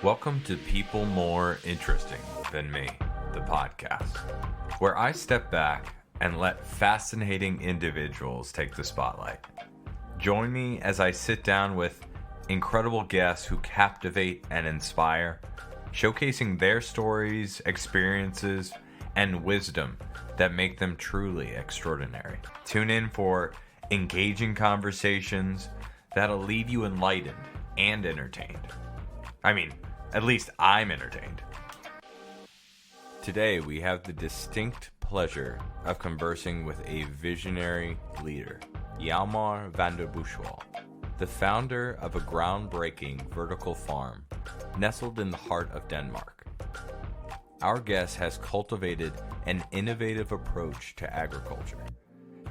Welcome to People More Interesting Than Me, the podcast, where I step back and let fascinating individuals take the spotlight. Join me as I sit down with incredible guests who captivate and inspire, showcasing their stories, experiences, and wisdom that make them truly extraordinary. Tune in for engaging conversations that'll leave you enlightened and entertained. At least I'm entertained. Today we have the distinct pleasure of conversing with a visionary leader, Hjalmar Van Der Buchwald, the founder of a groundbreaking vertical farm nestled in the heart of Denmark. Our guest has cultivated an innovative approach to agriculture,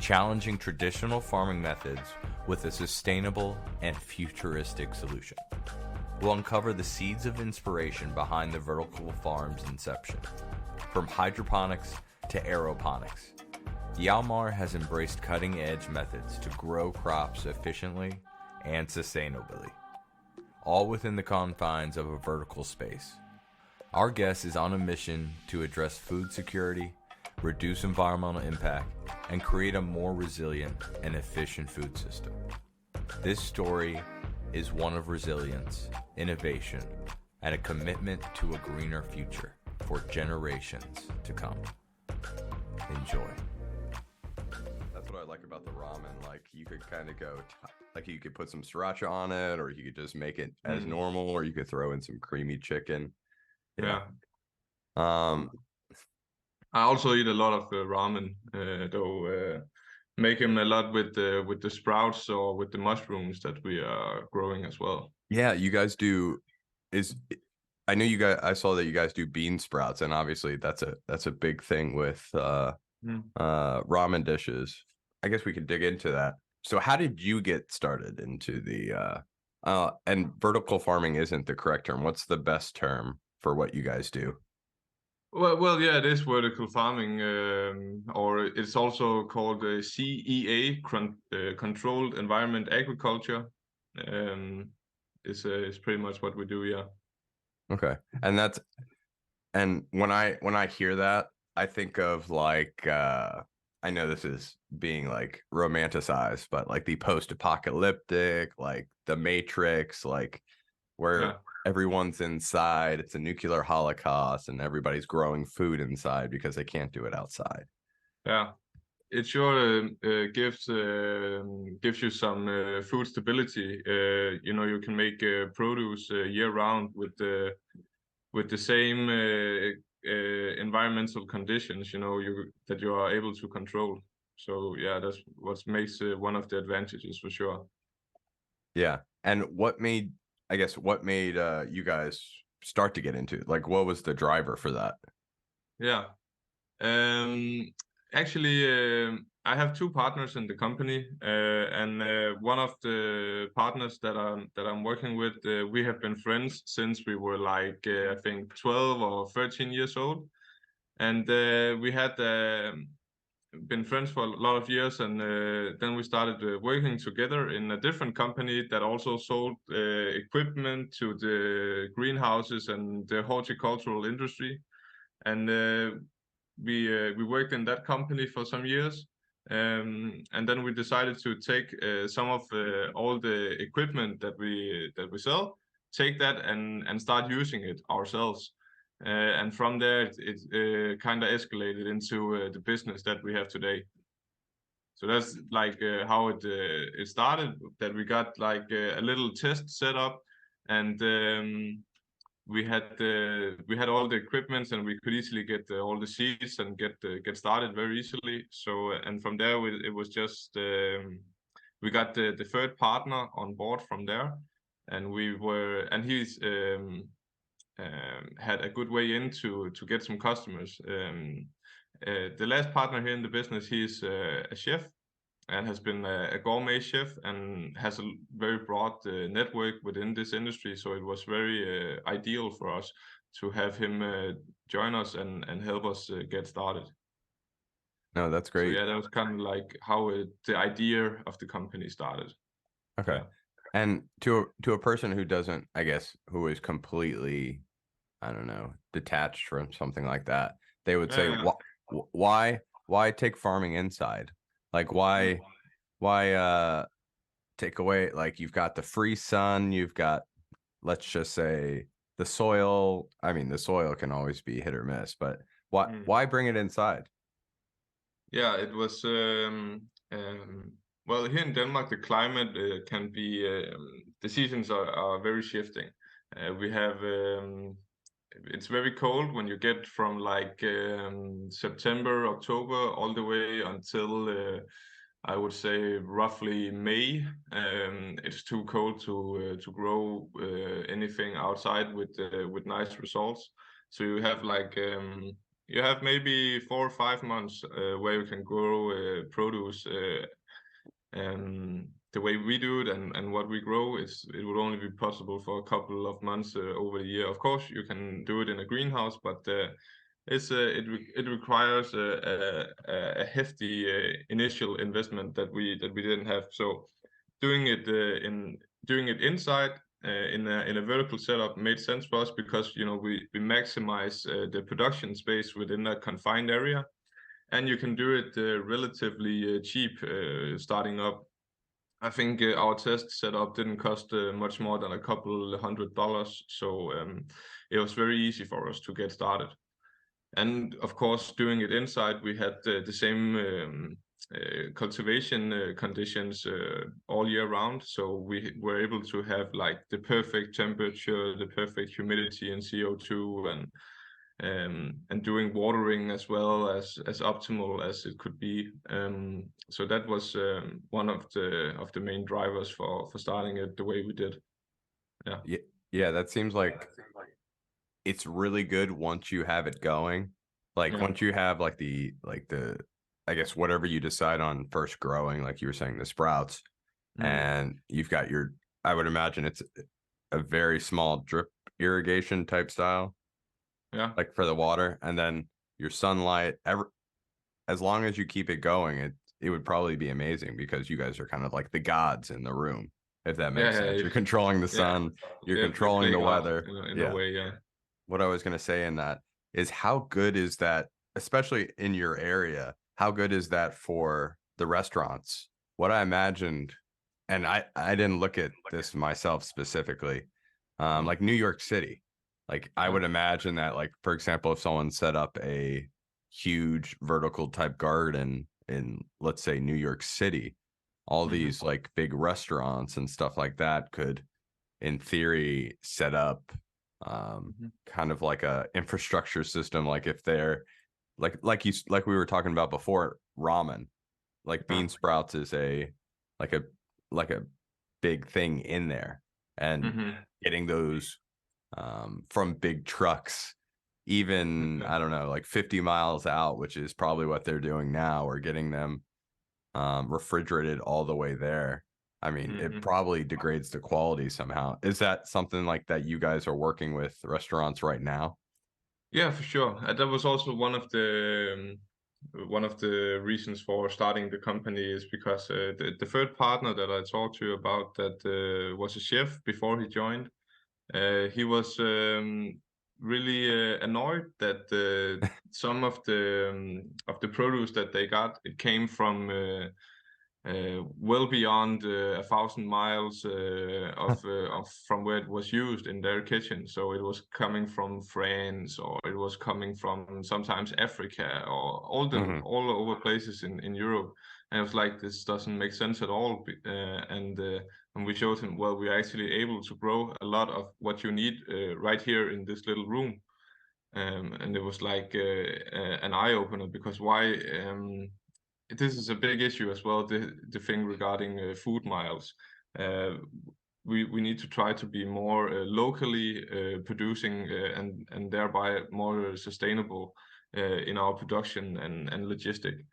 challenging traditional farming methods with a sustainable and futuristic solution. We'll uncover the seeds of inspiration behind the vertical farm's inception. From hydroponics to aeroponics, Hjalmar has embraced cutting-edge methods to grow crops efficiently and sustainably, all within the confines of a vertical space. Our guest is on a mission to address food security, reduce environmental impact, and create a more resilient and efficient food system. This story is one of resilience, innovation, and a commitment to a greener future for generations to come. Enjoy. That's what I like about the ramen. Like, you could kind of go, like, you could put some sriracha on it, or you could just make it as normal, or you could throw in some creamy chicken. Yeah. I also eat a lot of ramen, though. Make him a lot with the sprouts or with the mushrooms that we are growing as well. Yeah, you guys do. I know you guys. I saw that you guys do bean sprouts, and obviously that's a big thing with ramen dishes. I guess we could dig into that. So, how did you get started into the and vertical farming isn't the correct term. What's the best term for what you guys do? Well, yeah, it is vertical farming, or it's also called CEA, controlled environment agriculture. Is pretty much what we do, yeah. Okay, and when I hear that, I think of like I know this is being like romanticized, but like the post-apocalyptic, like the Matrix, like where everyone's inside, it's a nuclear holocaust, and everybody's growing food inside because they can't do it outside. Yeah, it sure gives you some food stability. You can make produce year round with the same environmental conditions. That you are able to control. So yeah, that's what makes one of the advantages for sure. Yeah, and what made you guys start to get into it? Like, what was the driver for that? Yeah. Actually, I have two partners in the company, and one of the partners that I'm working with, we have been friends since we were like I think 12 or 13 years old, and we had been friends for a lot of years, and then we started working together in a different company that also sold equipment to the greenhouses and the horticultural industry, and we worked in that company for some years, and then we decided to take some of all the equipment that we sell, take that and start using it ourselves. And from there, it kind of escalated into the business that we have today. So that's like how it started. That we got like a little test set up, and we had all the equipment, and we could easily get all the seeds and get started very easily. So and from there, it was just we got the third partner on board from there, and he's had a good way in to get some customers. The last partner here in the business, he's a chef and has been a gourmet chef and has a very broad network within this industry. So it was very ideal for us to have him join us and help us get started. No, that's great. So yeah, that was kind of like how the idea of the company started. Okay. Yeah. And to a person who doesn't, I guess, who is completely, I don't know, detached from something like that, they would say, Yeah. why take farming inside? Like why take away, like, you've got the free sun, you've got, let's just say, the soil. I mean, the soil can always be hit or miss, but Mm. why bring it inside? Yeah, it was well, here in Denmark the climate can be the seasons are very shifting. We have it's very cold when you get from like September, October all the way until I would say roughly May. It's too cold to grow anything outside with nice results. So you have maybe 4 or 5 months where you can grow produce the way we do it and what we grow. It would only be possible for a couple of months over the year. Of course, you can do it in a greenhouse, but it requires a hefty initial investment that we didn't have. So doing it doing it inside in a vertical setup made sense for us because we maximize the production space within that confined area, and you can do it relatively cheap starting up. I think our test setup didn't cost much more than a couple $100, so it was very easy for us to get started. And of course, doing it inside, we had the same cultivation conditions all year round. So we were able to have like the perfect temperature, the perfect humidity and CO2, and doing watering as well as optimal as it could be. So that was one of the main drivers for starting it the way we did. Yeah. Yeah, that seems like it's really good once you have it going. Like Yeah. once you have like the I guess whatever you decide on first growing, like you were saying, the sprouts, Mm. and you've got your, I would imagine it's a very small drip irrigation type style, Yeah. like for the water, and then your sunlight, as long as you keep it going, it would probably be amazing because you guys are kind of like the gods in the room, if that makes Yeah. sense. You're controlling the Yeah. sun, you're The controlling the playground weather. in a Yeah. way. Yeah. What I was going to say in that is, how good is that, especially in your area? How good is that for the restaurants? What I imagined, and I didn't look at this myself specifically, like New York City. Like I Yeah. would imagine that, like, for example, if someone set up a huge vertical type garden in, let's say, New York City, all Mhm. these like big restaurants and stuff like that could, in theory, set up Mhm. kind of like a infrastructure system. Like if they're like we were talking about before, ramen, like Yeah. bean sprouts is like a like a big thing in there, and Mhm. getting those from big trucks, even, Okay. I don't know, like 50 miles out, which is probably what they're doing now, or getting them refrigerated all the way there. I mean, it Mhm. probably degrades the quality somehow. Is that something like that you guys are working with restaurants right now? Yeah, for sure. That was also one of the reasons for starting the company is because the third partner that I talked to you about that was a chef before he joined. He was really annoyed that some of the produce that they got, it came from well beyond 1,000 miles of from where it was used in their kitchen. So it was coming from France, or it was coming from sometimes Africa, or Hmm. all over places in Europe. And it was like, this doesn't make sense at all. And we showed him, well, we're actually able to grow a lot of what you need right here in this little room. And it was like an eye opener, because why? This is a big issue as well. The thing regarding food miles. Uh, we need to try to be more locally producing and thereby more sustainable in our production and logistic.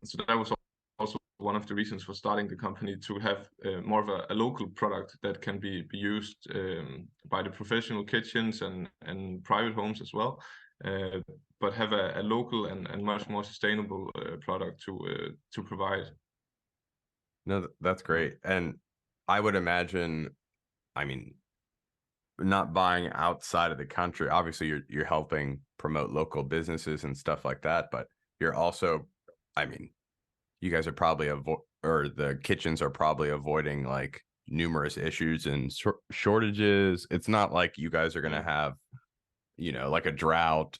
So that was also one of the reasons for starting the company, to have more of a local product that can be used by the professional kitchens and private homes as well, uh, but have a local and much more sustainable product to provide. No, that's Yeah. great. And I would imagine, I mean, not buying outside of the country. Obviously, you're helping promote local businesses and stuff like that, but you're also, I mean, you guys are probably or the kitchens are probably avoiding like numerous issues and shortages. It's not like you guys are going to have, like a drought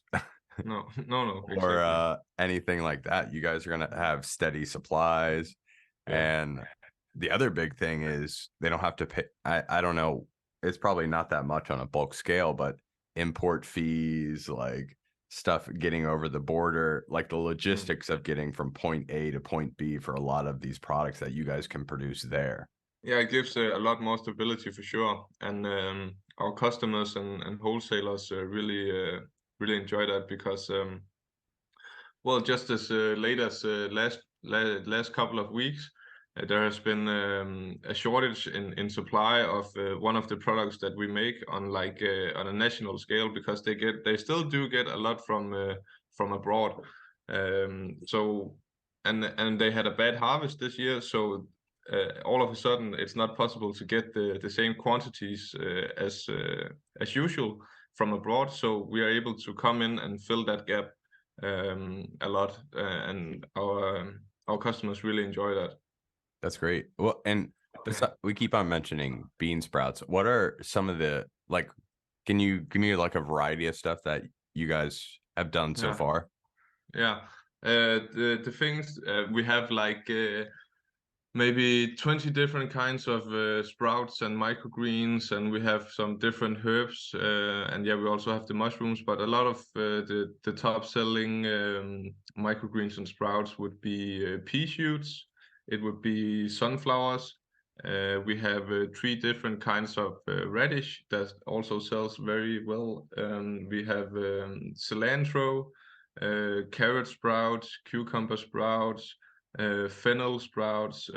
No, or exactly. anything like that. You guys are going to have steady supplies. Yeah. And the other big thing is they don't have to pay. I don't know. It's probably not that much on a bulk scale, but import fees, like stuff getting over the border, like the logistics of getting from point A to point B for a lot of these products that you guys can produce there. Yeah, it gives a lot more stability for sure, and our customers and wholesalers really enjoy that because well, just as late as last couple of weeks, there has been a shortage in supply of one of the products that we make on on a national scale because they still do get a lot from abroad. So and they had a bad harvest this year, so all of a sudden it's not possible to get the same quantities as usual from abroad. So we are able to come in and fill that gap a lot, and our customers really enjoy that. That's great. Well, and we keep on mentioning bean sprouts. What are some of the like? Can you give me like a variety of stuff that you guys have done so Yeah, far? yeah. The things we have maybe 20 different kinds of sprouts and microgreens, and we have some different herbs, and yeah, we also have the mushrooms. But a lot of the top selling microgreens and sprouts would be pea shoots. It would be sunflowers. We have 3 different kinds of radish that also sells very well. We have cilantro, carrot sprouts, cucumber sprouts, fennel sprouts,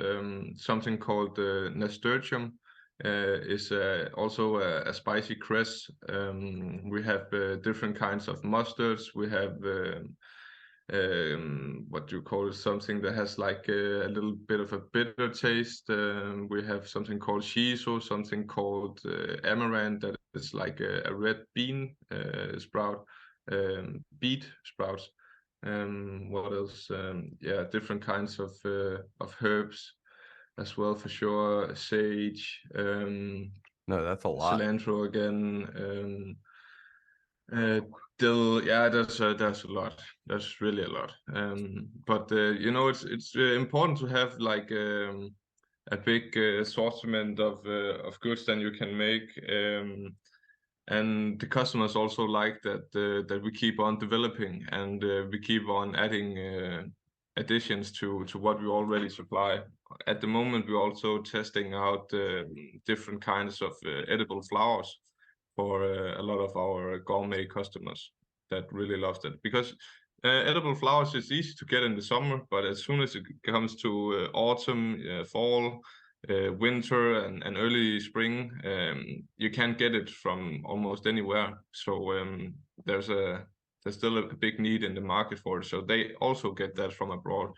something called nasturtium is also a spicy cress. We have different kinds of mustards. We have what do you call it? Something that has like a little bit of a bitter taste. We have something called shiso, something called amaranth that is like a red bean sprout, beet sprouts. What else? Yeah, different kinds of herbs as well for sure. Sage, No, that's a lot. cilantro again. Dill, yeah, there's a lot. There's really a lot. But it's important to have like a big assortment of goods that you can make. And the customers also like that we keep on developing and we keep on adding additions to what we already supply. At the moment, we're also testing out different kinds of edible flowers for a lot of our gourmet customers that really loves it because edible flowers is easy to get in the summer, but as soon as it comes to autumn, fall, winter, and early spring, you can't get it from almost anywhere. So there's still a big need in the market for it. So they also get that from abroad,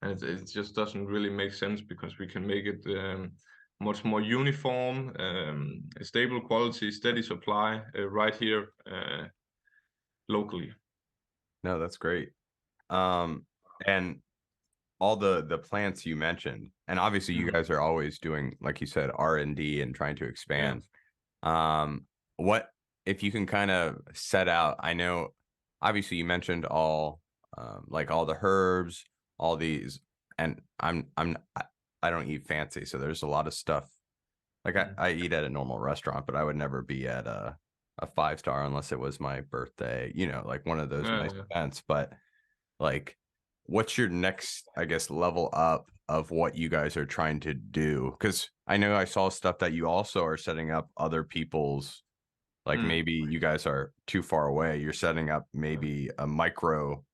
and it just doesn't really make sense because we can make it much more uniform, stable quality, steady supply right here locally. No, that's great. And all the plants you mentioned, and obviously you guys are always doing, like you said, R&D and trying to Yeah. expand. What if you can kind of set out? I know, obviously you mentioned all like all the herbs, all these, and I don't eat fancy, so there's a lot of stuff. Like I eat at a normal restaurant, but I would never be at a 5-star unless it was my birthday, like one of those nice Yeah. events. But like, what's your next, I guess, level up of what you guys are trying to do? Because I know I saw stuff that you also are setting up other people's, like maybe you guys are too far away. You're setting up maybe a micro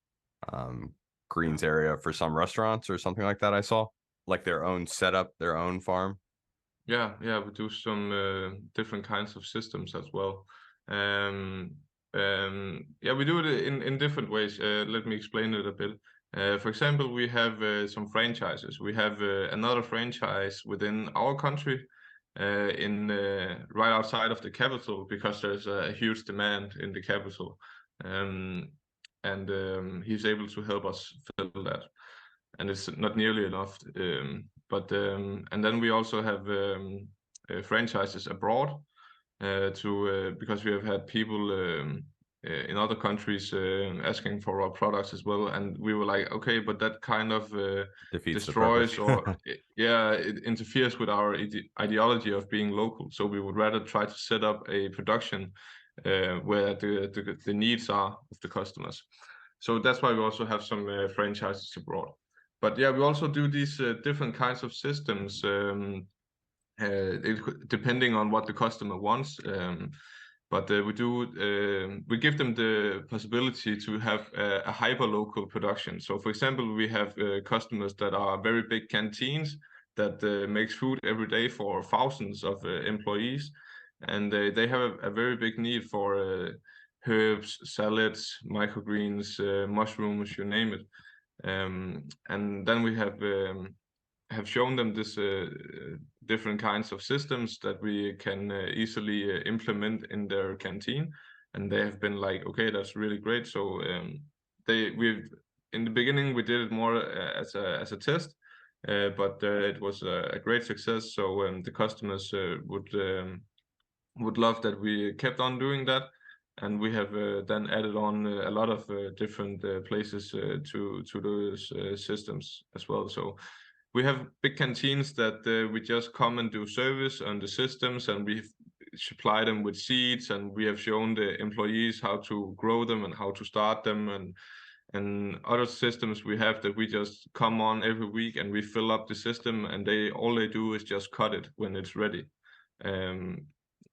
greens area for some restaurants or something like that. I saw like their own setup, their own farm. Yeah, we do some different kinds of systems as well. Yeah, we do it in different ways. Let me explain it a bit. For example, we have some franchises. We have another franchise within our country in right outside of the capital, because there's a huge demand in the capital, and he's able to help us fill that. And it's not nearly enough, but and then we also have franchises abroad, because we have had people in other countries asking for our products as well, and we were like, okay, but that kind of Defeats the destroys purpose. it interferes with our ideology of being local. So we would rather try to set up a production where the needs are of the customers. So that's why we also have some franchises abroad. But yeah, we also do these different kinds of systems, depending on what the customer wants. But we give them the possibility to have a hyper local production. So for example, we have customers that are very big canteens that makes food every day for thousands of employees, and they have a very big need for herbs, salads, microgreens, mushrooms, you name it. And then we have shown them this different kinds of systems that we can easily implement in their canteen, and they have been like, okay, that's really great. So we've in the beginning we did it more as a test, but it was a great success. So the customers would love that we kept on doing that, and we have then added on a lot of different places to those systems as well. So we have big canteens that we just come and do service on the systems, and we supply them with seeds, and we have shown the employees how to grow them and how to start them, and other systems we have that we just come on every week and we fill up the system, and all they do is just cut it when it's ready.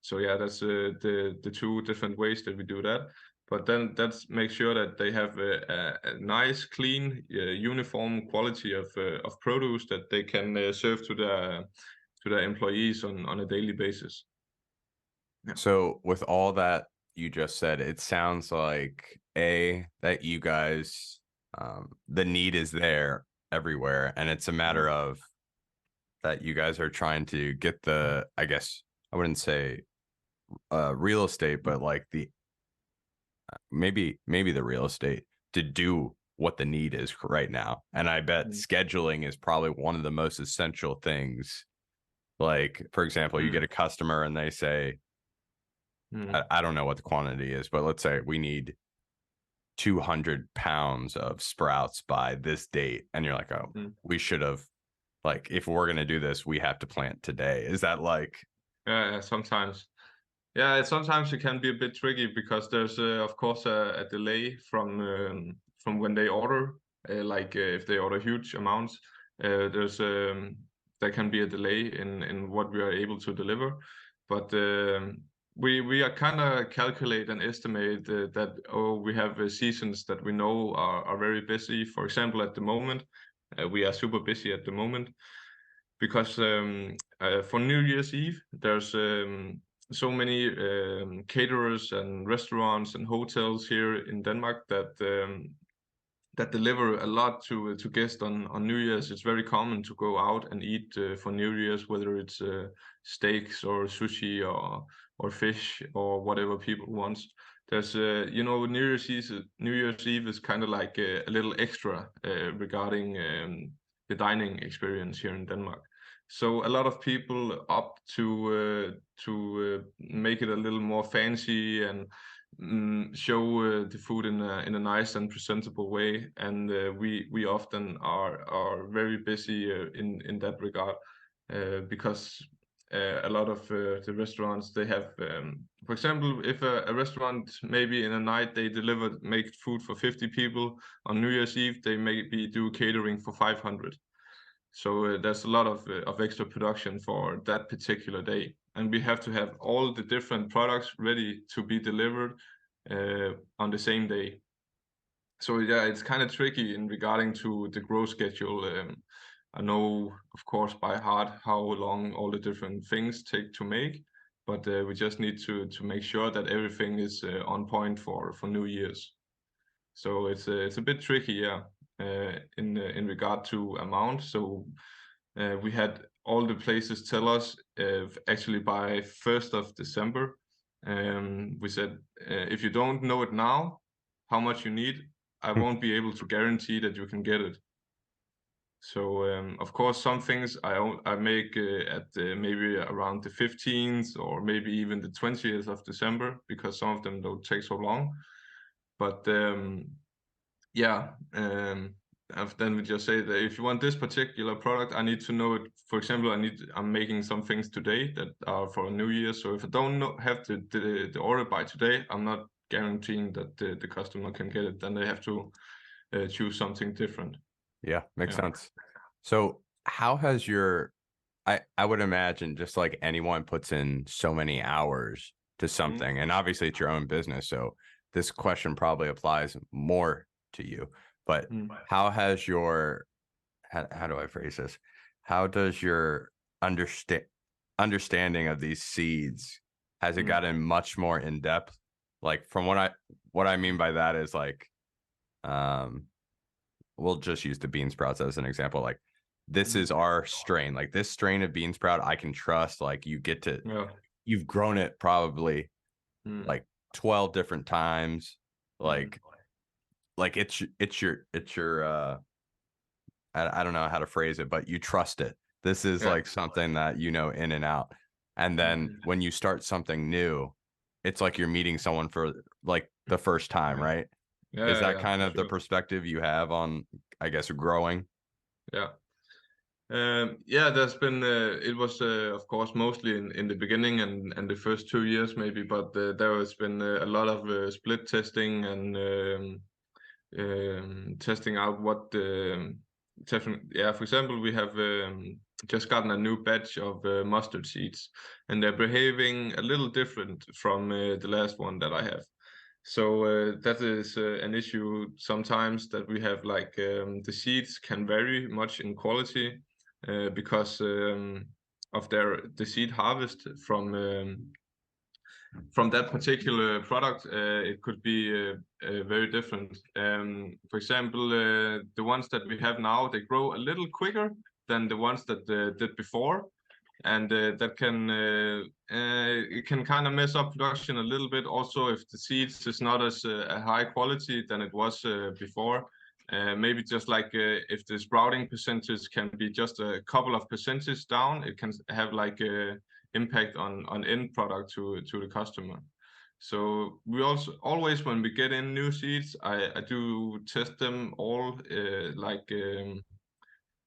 So yeah, that's the two different ways that we do that. But then that's make sure that they have a nice, clean, uniform quality of produce that they can serve to their employees on a daily basis. Yeah. So with all that you just said, it sounds like that you guys, the need is there everywhere, and it's a matter of that you guys are trying to get the, I guess I wouldn't say real estate, but like the maybe the real estate to do what the need is right now. And I bet scheduling is probably one of the most essential things. Like, for example, you get a customer and they say, I don't know what the quantity is, but let's say we need 200 pounds of sprouts by this date. And you're like, oh, we should have, like, if we're going to do this, we have to plant today. Is that like? Yeah, sometimes. Yeah, sometimes it can be a bit tricky because there's, of course, a delay from when they order. If they order huge amounts, there can be a delay in what we are able to deliver. But we are kind of calculate and estimate that we have seasons that we know are very busy. For example, at the moment, we are super busy at the moment because for New Year's Eve there's so many caterers and restaurants and hotels here in Denmark that deliver a lot to guests on New Year's. It's very common to go out and eat for New Year's, whether it's steaks or sushi or fish or whatever people want. There's New Year's Eve is kind of like a little extra regarding the dining experience here in Denmark. So a lot of people opt to make it a little more fancy and show the food in a nice and presentable way, and we often are very busy in that regard because a lot of the restaurants, they have for example, if a restaurant maybe in a night they make food for 50 people, on New Year's Eve they maybe do catering for 500. So there's a lot of extra production for that particular day, and we have to have all the different products ready to be delivered on the same day. So yeah, it's kind of tricky in regarding to the growth schedule. I know, of course, by heart how long all the different things take to make, but we just need to make sure that everything is on point for New Year's. So it's a bit tricky, yeah. In regard to amount. So we had all the places tell us actually by 1st of December. We said, if you don't know it now, how much you need, I won't be able to guarantee that you can get it. So of course, some things I make at maybe around the 15th or maybe even the 20th of December, because some of them don't take so long. But yeah, then we just say that if you want this particular product, I need to know it. For example, I'm making some things today that are for New Year. So if I don't have the order by today, I'm not guaranteeing that the customer can get it. Then they have to choose something different. Yeah, makes sense. So how has I would imagine, just like anyone puts in so many hours to something, and obviously it's your own business, so this question probably applies more to you, but how has how do I phrase this? How does your understanding of these seeds, has it gotten much more in depth? Like, from what I mean by that is, like, we'll just use the bean sprouts as an example. Like, this is our strain. Like, this strain of bean sprout, I can trust. Like, you've grown it probably like 12 different times. Like it's your I don't know how to phrase it, but you trust it. This is like something that you know in and out. And then when you start something new, it's like you're meeting someone for like the first time, right? Is that kind of the perspective you have on, I guess, growing? There's been it was of course mostly in the beginning and the first 2 years maybe, but there has been a lot of split testing and testing out what for example, we have just gotten a new batch of mustard seeds, and they're behaving a little different from the last one that I have. So that is an issue sometimes, that we have, like, the seeds can vary much in quality because of the seed harvest from that particular product. It could be very different. For example, the ones that we have now, they grow a little quicker than the ones that did before, and that can it can kind of mess up production a little bit. Also, if the seeds is not as a high quality than it was before, maybe just like if the sprouting percentage can be just a couple of percentage down, it can have like a impact on end product to the customer. So we also always, when we get in new seeds, I do test them all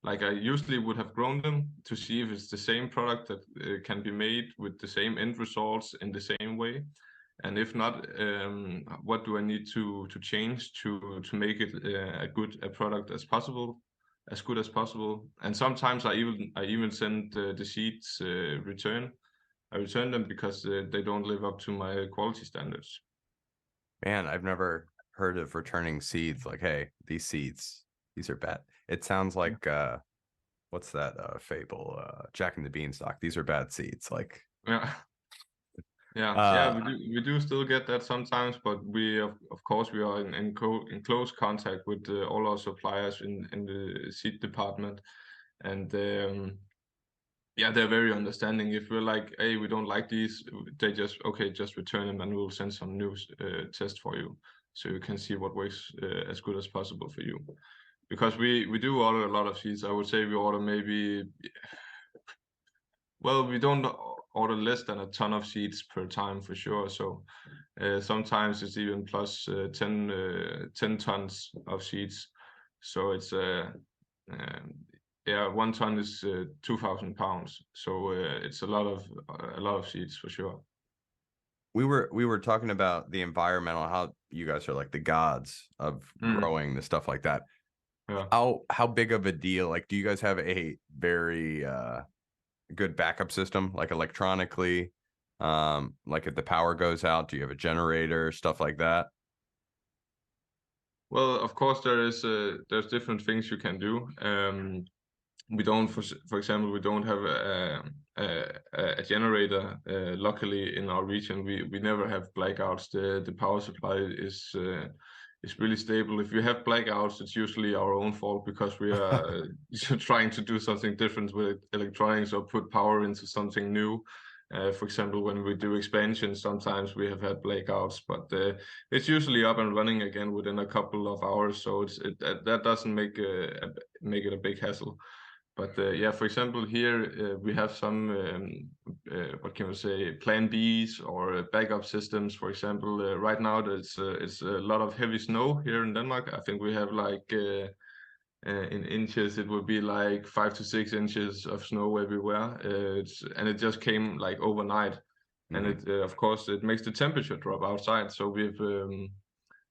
like I usually would have grown them, to see if it's the same product that can be made with the same end results in the same way. And if not, what do I need to change to make it a product as possible, as good as possible. And sometimes I even send the seeds return. I return them because they don't live up to my quality standards. Man, I've never heard of returning seeds. Like, hey, these seeds, these are bad. It sounds like what's that fable? Jack and the Beanstalk. These are bad seeds. Like, we do still get that sometimes, but we of course we are in close contact with all our suppliers in the seed department, and they're very understanding. If we're like, hey, we don't like these, they just return them, and we'll send some new test for you, so you can see what works as good as possible for you. Because we do order a lot of seeds. I would say we order maybe, well, we don't order less than a ton of seeds per time for sure. So sometimes it's even plus 10 tons of seeds. So it's 1 ton is 2,000 pounds. So it's a lot of seeds for sure. We were talking about the environmental, how you guys are like the gods of growing the stuff like that. How big of a deal? Like, do you guys have a very good backup system, like electronically? Like, if the power goes out, do you have a generator, stuff like that? Well, of course there's different things you can do. We don't, for example, we don't have a generator. Luckily, in our region, we never have blackouts. The power supply is really stable. If you have blackouts, it's usually our own fault because we are trying to do something different with electronics or put power into something new. For example, when we do expansion, sometimes we have had blackouts, but it's usually up and running again within a couple of hours. So that doesn't make it a big hassle. But yeah, for example, here we have some what can we say, plan Bs or backup systems. For example, right now it's a lot of heavy snow here in Denmark. I think we have like in inches, it would be like 5 to 6 inches of snow everywhere. And it just came like overnight, and it of course it makes the temperature drop outside. So we've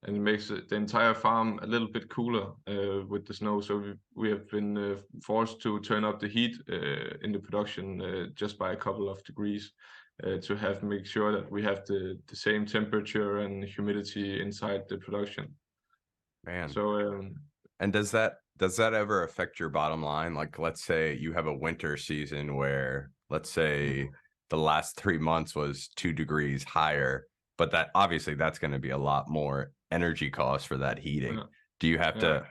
and it makes the entire farm a little bit cooler with the snow. So we have been forced to turn up the heat in the production just by a couple of degrees to make sure that we have the same temperature and humidity inside the production. Man. So and does that ever affect your bottom line? Like, let's say you have a winter season where, let's say, the last 3 months was 2 degrees higher, but that obviously that's going to be a lot more energy costs for that heating. Do you have to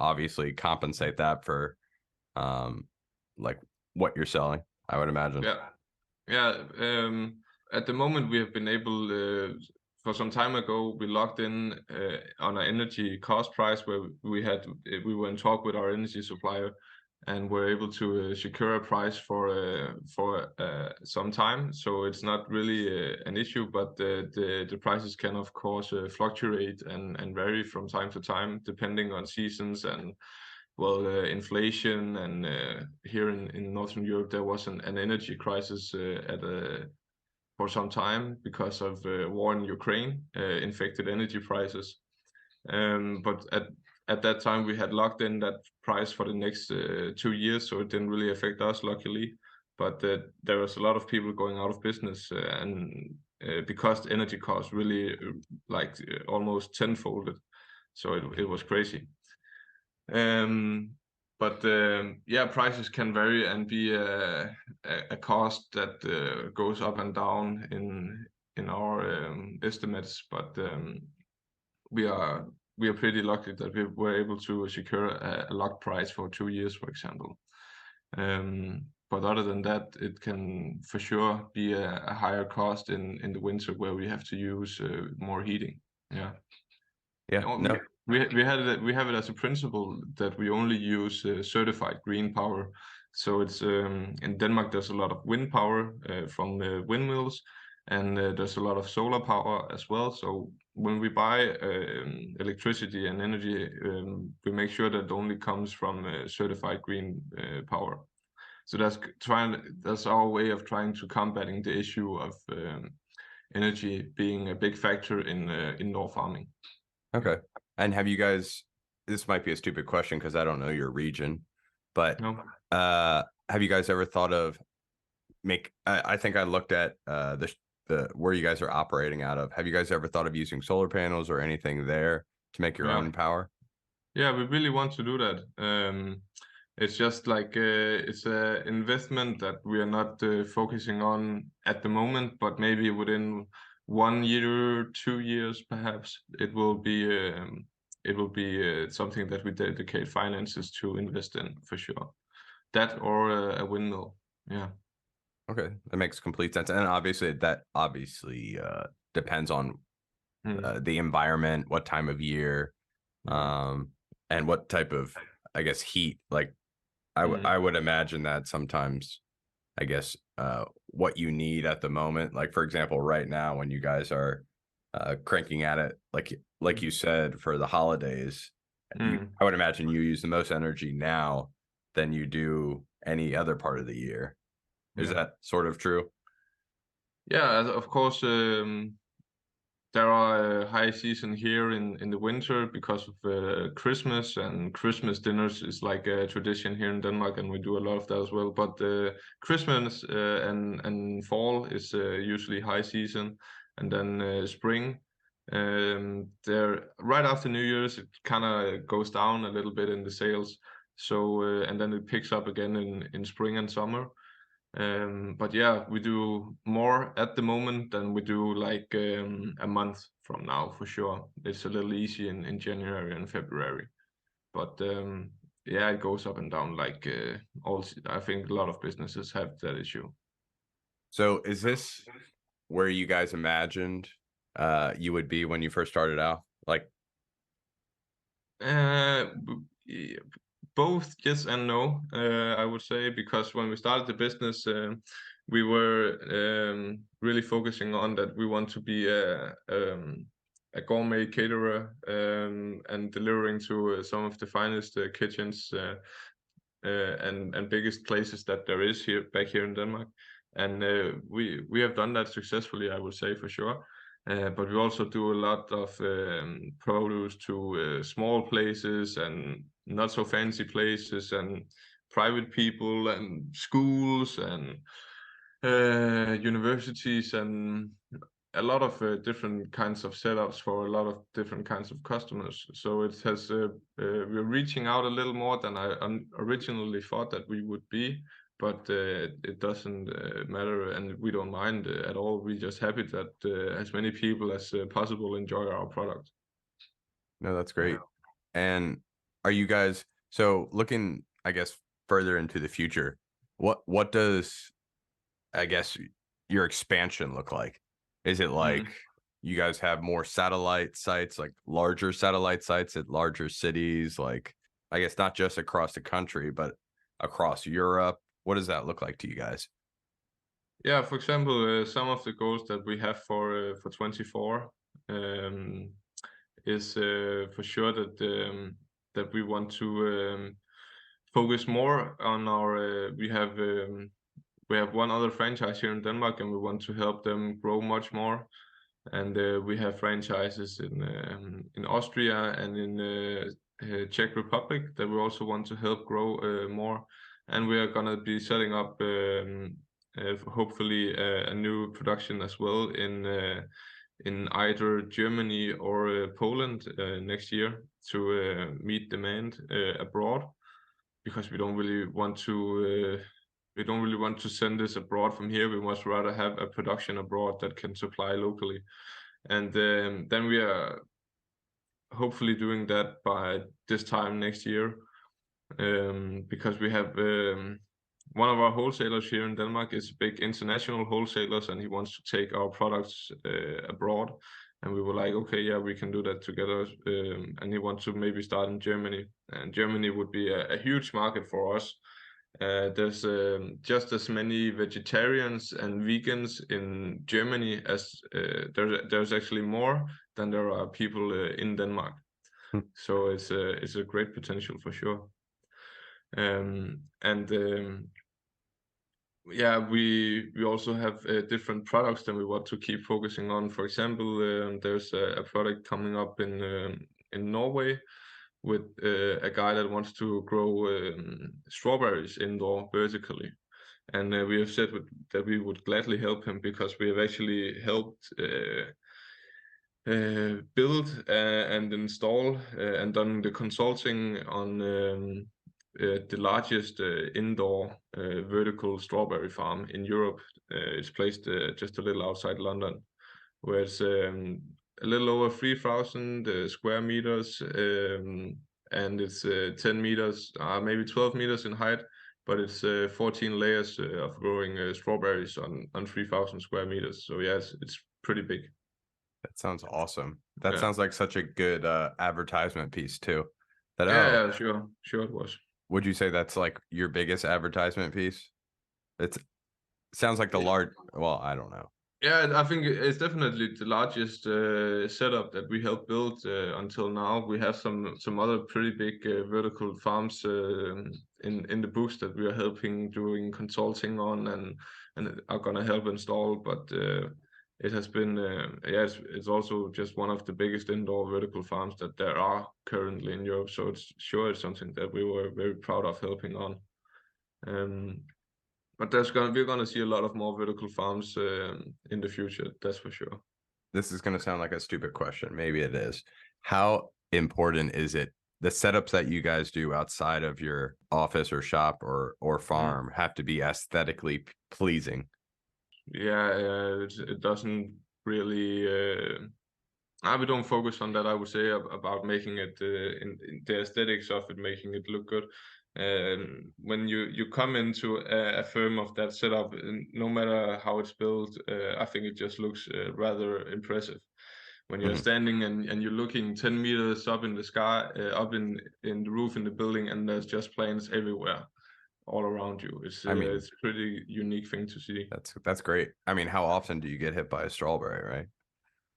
obviously compensate that for like what you're selling? I would imagine. At the moment we have been able for some time ago we locked in on an energy cost price where we were in talk with our energy supplier and were able to secure a price for some time. So it's not really an issue, but the prices can of course fluctuate and vary from time to time depending on seasons and inflation. And here in Northern Europe there was an energy crisis for some time because of war in Ukraine infected energy prices. But at that time we had locked in that price for the next 2 years, so it didn't really affect us, luckily. But there was a lot of people going out of business and because the energy costs really almost tenfolded, so it was crazy. But prices can vary and be a cost that goes up and down in our estimates. But we are pretty lucky that we were able to secure a locked price for 2 years, for example. But other than that, it can for sure be a higher cost in the winter where we have to use more heating. We have it as a principle that we only use certified green power. So it's in Denmark there's a lot of wind power from windmills, and there's a lot of solar power as well. So when we buy electricity and energy, we make sure that it only comes from certified green power. So that's our way of trying to combating the issue of energy being a big factor in indoor farming. Okay. And have you guys, this might be a stupid question because I don't know your region, but have you guys ever thought of I think I looked at the where you guys are operating out of. Have you guys ever thought of using solar panels or anything there to make your own power? Yeah, we really want to do that. It's just like it's an investment that we are not focusing on at the moment, but maybe within 1 year, 2 years, perhaps it will be something that we dedicate finances to invest in for sure. That or a windmill. Yeah. Okay, that makes complete sense. And obviously that depends on the environment, what time of year, and what type of, I guess, heat. Like I would imagine that sometimes, I guess, what you need at the moment, like for example, right now when you guys are cranking at it, like you said, for the holidays, I would imagine you use the most energy now than you do any other part of the year. Is that sort of true? Yeah, of course. There are high season here in the winter because of Christmas, and Christmas dinners is like a tradition here in Denmark, and we do a lot of that as well. But Christmas and fall is usually high season, and then spring. There right after New Year's, it kind of goes down a little bit in the sales. So and then it picks up again in spring and summer. But yeah, we do more at the moment than we do like a month from now for sure. It's a little easy in January and February, but yeah, it goes up and down like I think a lot of businesses have that issue. So is this where you guys imagined you would be when you first started out? Like, both yes and no, I would say, because when we started the business, we were really focusing on that we want to be a gourmet caterer and delivering to some of the finest kitchens and biggest places that there is back here in Denmark. And we have done that successfully, I would say, for sure. But we also do a lot of produce to small places and not so fancy places and private people and schools and universities and a lot of different kinds of setups for a lot of different kinds of customers. So it has we're reaching out a little more than I originally thought that we would be, but it doesn't matter, and we don't mind at all. We're just happy that as many people as possible enjoy our product. no, that's great. And are you guys, so looking, I guess, further into the future, what does, I guess, your expansion look like? Is it like you guys have more satellite sites, like larger satellite sites at larger cities, like, I guess not just across the country, but across Europe? What does that look like to you guys? Yeah, for example, some of the goals that we have for 24 is for sure that we want to focus more on our. We have one other franchise here in Denmark, and we want to help them grow much more. And we have franchises in Austria and in Czech Republic that we also want to help grow more. And we are gonna be setting up hopefully a new production as well in either Germany or Poland next year to meet demand abroad, because we don't really want to send this abroad from here. We must rather have a production abroad that can supply locally, and then we are hopefully doing that by this time next year, because we have one of our wholesalers here in Denmark is big international wholesalers, and he wants to take our products abroad. And we were like, okay, yeah, we can do that together. And he wants to maybe start in Germany, and Germany would be a huge market for us. There's just as many vegetarians and vegans in Germany as there's actually more than there are people in Denmark. So it's a great potential for sure. Yeah, we also have different products that we want to keep focusing on. For example, there's a product coming up in Norway with a guy that wants to grow strawberries indoor vertically. And we have said that we would gladly help him, because we have actually helped build and install and done the consulting on the largest indoor vertical strawberry farm in Europe. It's placed just a little outside London, where it's a little over 3,000 square meters, and it's 10 meters, maybe 12 meters in height, but it's 14 layers of growing strawberries on 3,000 square meters. So yes, it's pretty big. That sounds awesome. That Yeah. sounds like such a good advertisement piece too. That Yeah, sure it was. would you say that's like your biggest advertisement piece? It sounds like the large. Well, I don't know. Yeah, I think it's definitely the largest setup that we helped build until now. We have some other pretty big vertical farms in the books that we are helping doing consulting on and are gonna help install. But it has been it's also just one of the biggest indoor vertical farms that there are currently in Europe. So it's something that we were very proud of helping on. But we're gonna see a lot of more vertical farms in the future. That's for sure. This is going to sound like a stupid question. Maybe it is. How important is it the setups that you guys do outside of your office or shop or farm have to be aesthetically pleasing. Yeah, it doesn't really. We don't focus on that. I would say about making it in the aesthetics of it, making it look good. When you come into a firm of that setup, no matter how it's built, I think it just looks rather impressive. When you're standing and you're looking 10 meters up in the sky, up in the roof in the building, and there's just plants everywhere, all around you. It's I mean, it's a pretty unique thing to see. that's great. I mean, how often do you get hit by a strawberry, right?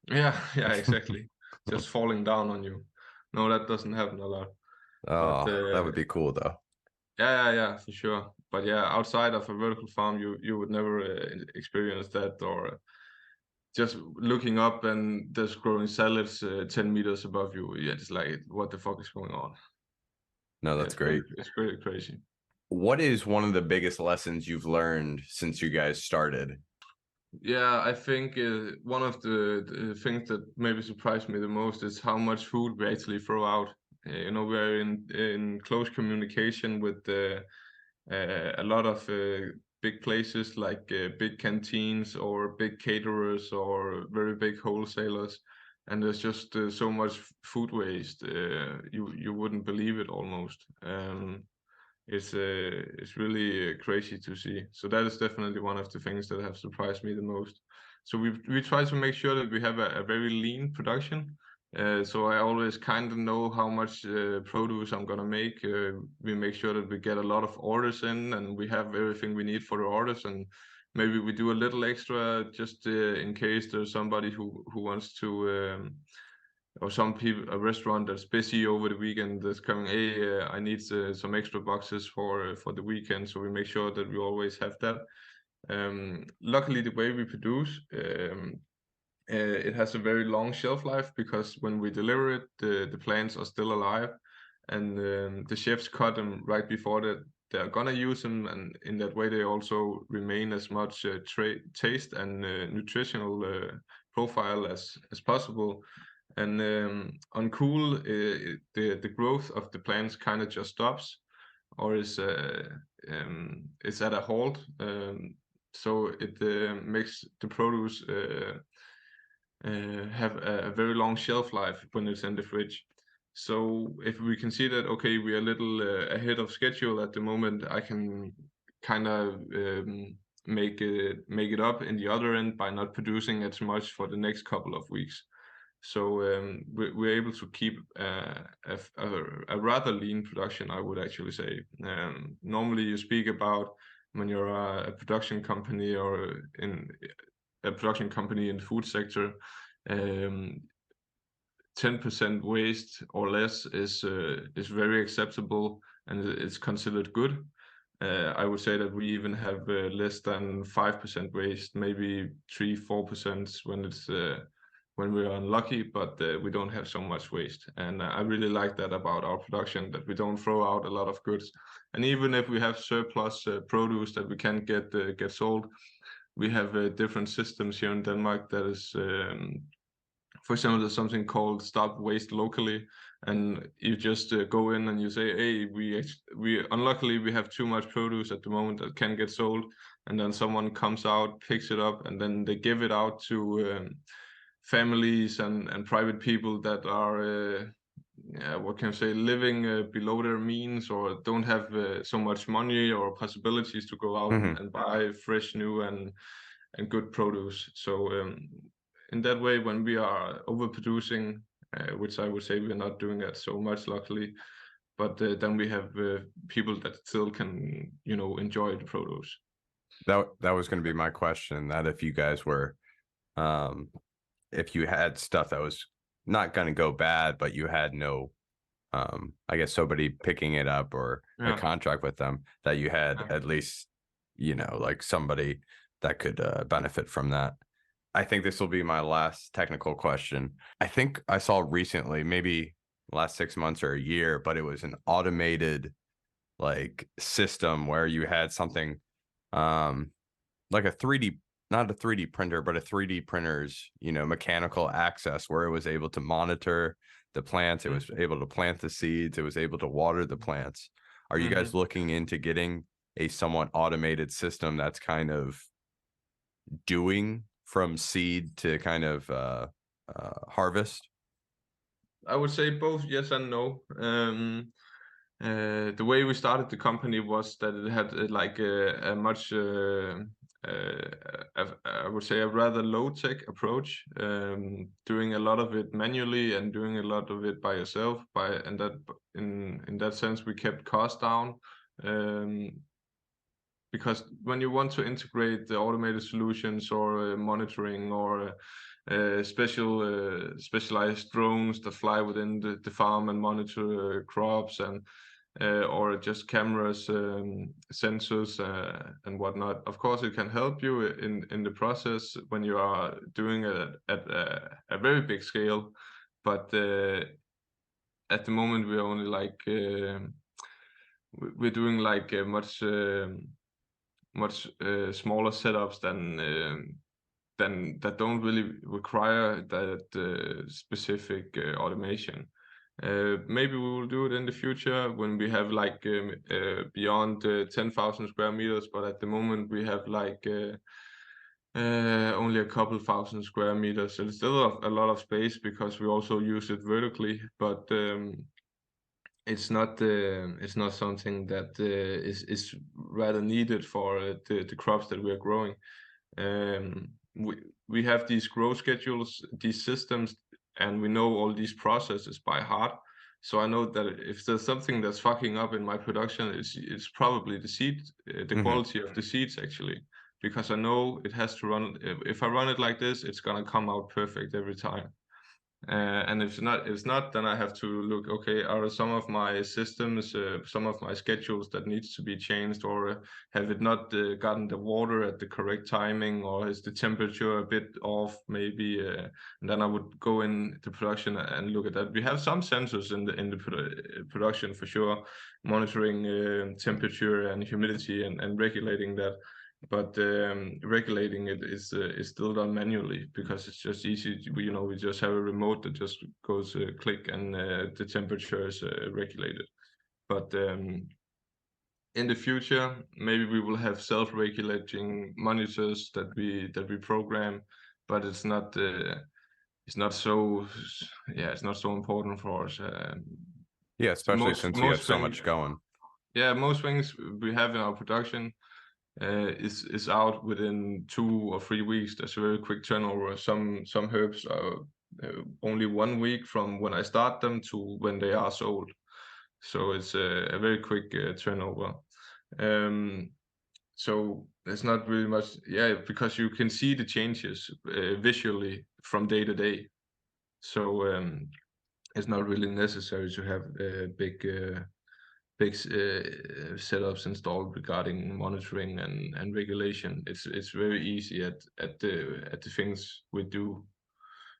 Yeah, exactly. Just falling down on you. No, that doesn't happen a lot. But Oh, that would be cool though. yeah, for sure. But yeah, outside of a vertical farm, you would never experience that, or just looking up and there's growing salads 10 meters above you. Yeah, it's like, what the fuck is going on? No, Yeah, that's great. it's pretty crazy. What is one of the biggest lessons you've learned since you guys started? Yeah, I think one of the things that maybe surprised me the most is how much food we actually throw out. We're in close communication with a lot of big places like big canteens or big caterers or very big wholesalers, and there's just so much food waste. You wouldn't believe it almost. It's really crazy to see. So that is definitely one of the things that have surprised me the most. So we try to make sure that we have a very lean production. So I always kind of know how much produce I'm gonna make. We make sure that we get a lot of orders in, and we have everything we need for the orders. And maybe we do a little extra just in case there's somebody who wants to. Or some people, a restaurant that's busy over the weekend that's coming, hey, I need some extra boxes for the weekend, so we make sure that we always have that. Luckily, the way we produce, it has a very long shelf life, because when we deliver it, the plants are still alive, and the chefs cut them right before that they're gonna use them, and in that way they also remain as much taste and nutritional profile as possible. And on cool, the growth of the plants kind of just stops, or is at a halt. So it makes the produce have a very long shelf life when it's in the fridge. So if we can see that, okay, we are a little ahead of schedule at the moment, I can kind of make it up in the other end by not producing as much for the next couple of weeks. So we're able to keep a rather lean production, I would actually say. Normally, you speak about when you're a production company or in a production company in the food sector, 10% waste or less is very acceptable, and it's considered good. I would say that we even have less than 5% waste, maybe 3-4% when it's when we're unlucky, but we don't have so much waste. And I really like that about our production, that we don't throw out a lot of goods. And even if we have surplus produce that we can't get sold, we have different systems here in Denmark that is, for example, there's something called Stop Waste Locally, and you just go in and you say, hey, we unluckily we have too much produce at the moment that can get sold, and then someone comes out, picks it up, and then they give it out to families and private people that are what can I say, living below their means, or don't have so much money or possibilities to go out and buy fresh, new and good produce. So in that way, when we are overproducing, which I would say we're not doing that so much, luckily, but then we have people that still can, enjoy the produce. That was going to be my question, that if you guys were if you had stuff that was not going to go bad, but you had no I guess somebody picking it up or a contract with them, that you had at least, like somebody that could benefit from that. I think this will be my last technical question. I think I saw recently, maybe last 6 months or a year, but it was an automated like system where you had something like a 3D not a 3D printer, but a 3D printer's, mechanical access, where it was able to monitor the plants, it was able to plant the seeds, it was able to water the plants. Are you guys looking into getting a somewhat automated system that's kind of doing from seed to kind of harvest? I would say both yes and no. The way we started the company was that it had like a much, I would say, a rather low-tech approach, doing a lot of it manually and doing a lot of it by yourself. And that in that sense, we kept costs down. Because when you want to integrate the automated solutions or monitoring or specialized drones that fly within the farm and monitor crops and or just cameras, sensors, and whatnot. Of course, it can help you in the process when you are doing it at a very big scale. But at the moment, we're only like we're doing like much smaller setups than that don't really require that specific automation. Maybe we will do it in the future when we have like beyond 10,000 square meters, but at the moment we have like only a couple thousand square meters. So it's still a lot of space because we also use it vertically, but it's not something that is rather needed for the crops that we are growing. We have these grow schedules, these systems, and we know all these processes by heart. So I know that if there's something that's fucking up in my production, it's probably the seed, the quality of the seeds actually, because I know it has to run. If I run it like this, it's gonna come out perfect every time. And if it's not, then I have to look, okay, are some of my systems, some of my schedules that needs to be changed, or have it not gotten the water at the correct timing, or is the temperature a bit off maybe? And then I would go in the production and look at that. We have some sensors in the production for sure, monitoring temperature and humidity and regulating that. But regulating it is still done manually because it's just easy. We just have a remote that just goes click and the temperature is regulated. But in the future, maybe we will have self-regulating monitors that we program, but it's not so it's not so important for us. Yeah, especially since you have so much going. Yeah, most things we have in our production is out within 2 or 3 weeks. That's a very quick turnover. Some herbs are only 1 week from when I start them to when they are sold. So it's a very quick turnover. So there's not really much, because you can see the changes visually from day to day. So it's not really necessary to have big setups installed regarding monitoring and regulation. It's very easy at the things we do,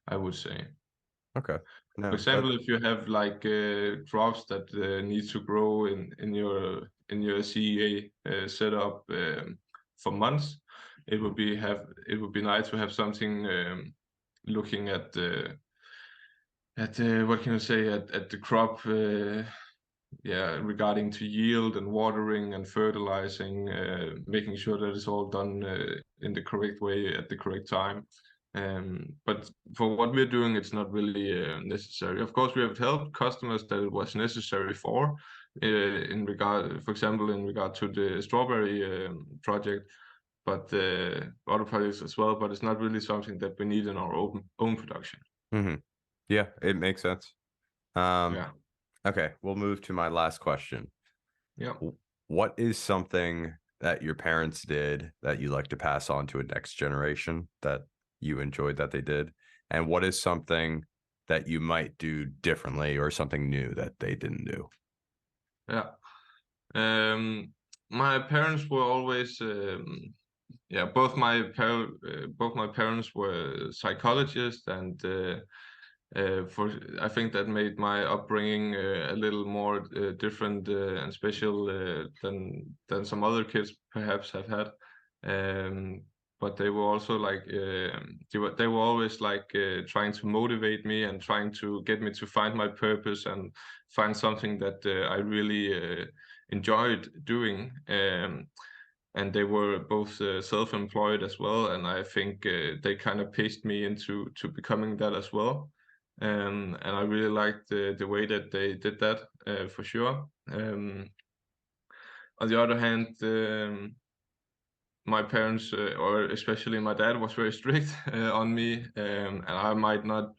I would say. Okay. No, For example, if you have like crops that need to grow in your CEA setup for months, it would be nice to have something looking at what can I say, at the crop, regarding to yield and watering and fertilizing, making sure that it's all done in the correct way at the correct time. But for what we're doing, it's not really necessary. Of course, we have helped customers that it was necessary for, for example, in regard to the strawberry project, but other projects as well. But it's not really something that we need in our own production. Yeah, it makes sense. Yeah. Okay, we'll move to my last question. Yeah. What is something that your parents did that you like to pass on to a next generation that you enjoyed that they did? And what is something that you might do differently or something new that they didn't do? Yeah. My parents were always both my parents were psychologists, and I think that made my upbringing a little more different and special than some other kids perhaps have had. but they were also like they were always like trying to motivate me and trying to get me to find my purpose and find something that I really enjoyed doing. And they were both self-employed as well, and I think they kind of paced me into becoming that as well. And I really liked the way that they did that, for sure. On the other hand, my parents, or especially my dad, was very strict on me, and I might not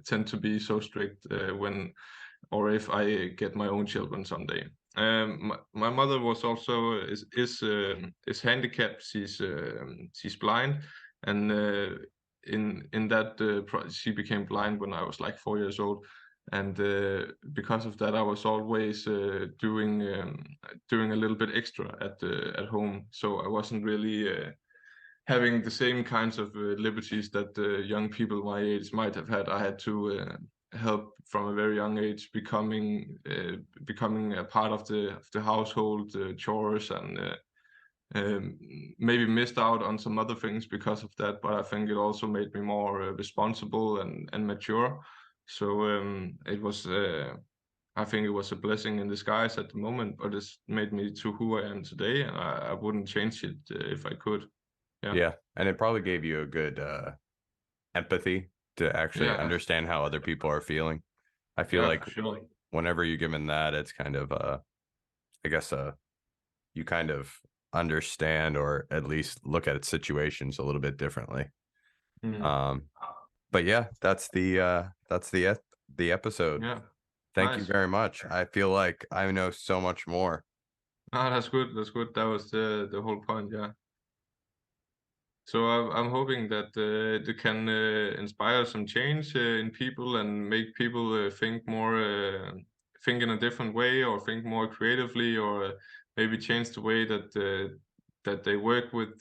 tend to be so strict when, or if I get my own children someday. My mother was also is handicapped. She's blind, and in that she became blind when I was like 4 years old. And because of that, I was always doing a little bit extra at home, so I wasn't really having the same kinds of liberties that young people my age might have had. I had to help from a very young age, becoming a part of the household chores, and maybe missed out on some other things because of that. But I think it also made me more responsible and mature. So it was, I think it was a blessing in disguise at the moment, but it's made me to who I am today, and I wouldn't change it if I could. Yeah, and it probably gave you a good empathy to actually understand how other people are feeling. I feel like whenever you're given that, it's kind of I guess you kind of understand, or at least look at situations a little bit differently. But yeah, that's the episode. Yeah. Thank you very much. I feel like I know so much more. Ah, that's good. That's good. That was the whole point. Yeah. So I'm hoping that it can inspire some change in people and make people think more, think in a different way, or think more creatively, or maybe change the way that they work with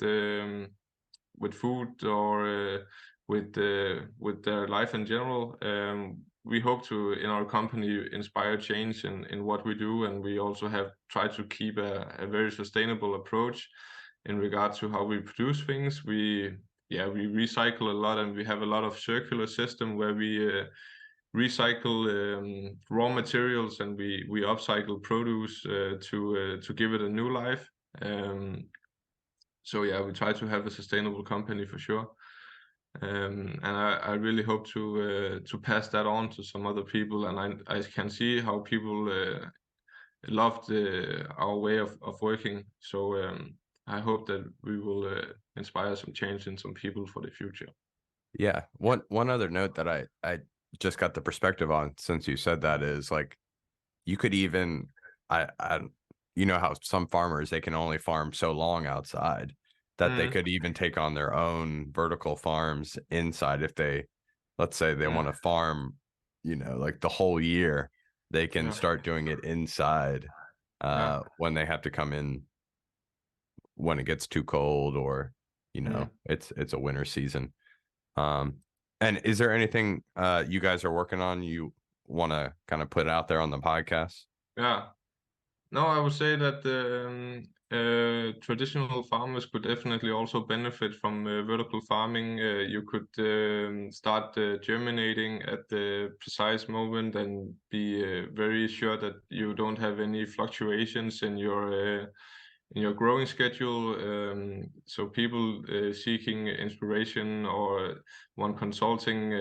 food, or with their life in general. We hope to, in our company, inspire change in what we do, and we also have tried to keep a very sustainable approach in regards to how we produce things. We recycle a lot, and we have a lot of circular system where we recycle raw materials, and we upcycle produce to give it a new life. So yeah, we try to have a sustainable company for sure. And I really hope to pass that on to some other people, and I can see how people loved our way of working. So I hope that we will inspire some change in some people for the future. Yeah. One other note that I just got the perspective on since you said that is like, you could even, I you know how some farmers, they can only farm so long outside, that they could even take on their own vertical farms inside. If they, let's say they want to farm, like the whole year, they can start doing it inside when they have to come in when it gets too cold, or it's a winter season. And is there anything you guys are working on you want to kind of put out there on the podcast? No, I would say that traditional farmers could definitely also benefit from vertical farming. You could start germinating at the precise moment, and be very sure that you don't have any fluctuations in your growing schedule. So people seeking inspiration or one consulting,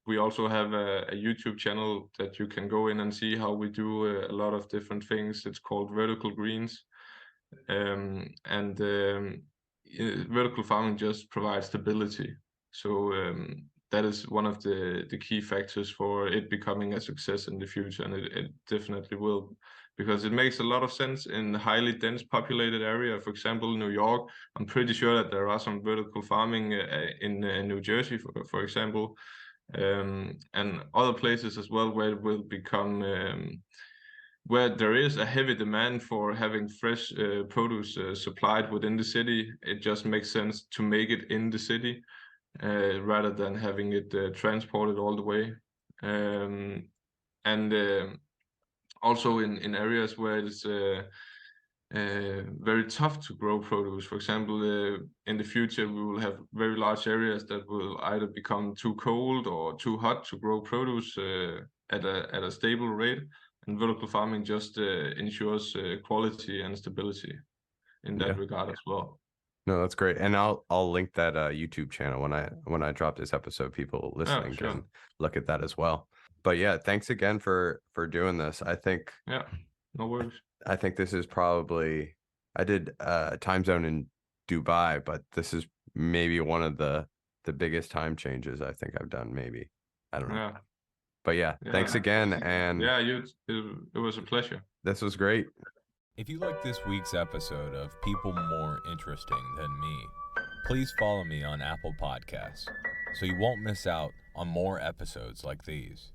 we also have a YouTube channel that you can go in and see how we do a lot of different things. It's called Vertical Greens. And vertical farming just provides stability. So that is one of the key factors for it becoming a success in the future, and it definitely will, because it makes a lot of sense in highly dense populated area. For example, New York, I'm pretty sure that there are some vertical farming in New Jersey, for example, and other places as well, where it will become where there is a heavy demand for having fresh produce supplied within the city. It just makes sense to make it in the city rather than having it transported all the way. And also in areas where it's very tough to grow produce. For example, in the future, we will have very large areas that will either become too cold or too hot to grow produce at a stable rate. And vertical farming just ensures quality and stability in that regard as well. No, that's great. And I'll link that YouTube channel when I drop this episode. People listening can look at that as well. But yeah, thanks again for doing this. I think no worries. I think this is probably, I did time zone in Dubai, but this is maybe one of the biggest time changes I think I've done. Maybe, I don't know. But yeah, thanks again. And it was a pleasure. This was great. If you like this week's episode of People More Interesting Than Me, please follow me on Apple Podcasts so you won't miss out on more episodes like these.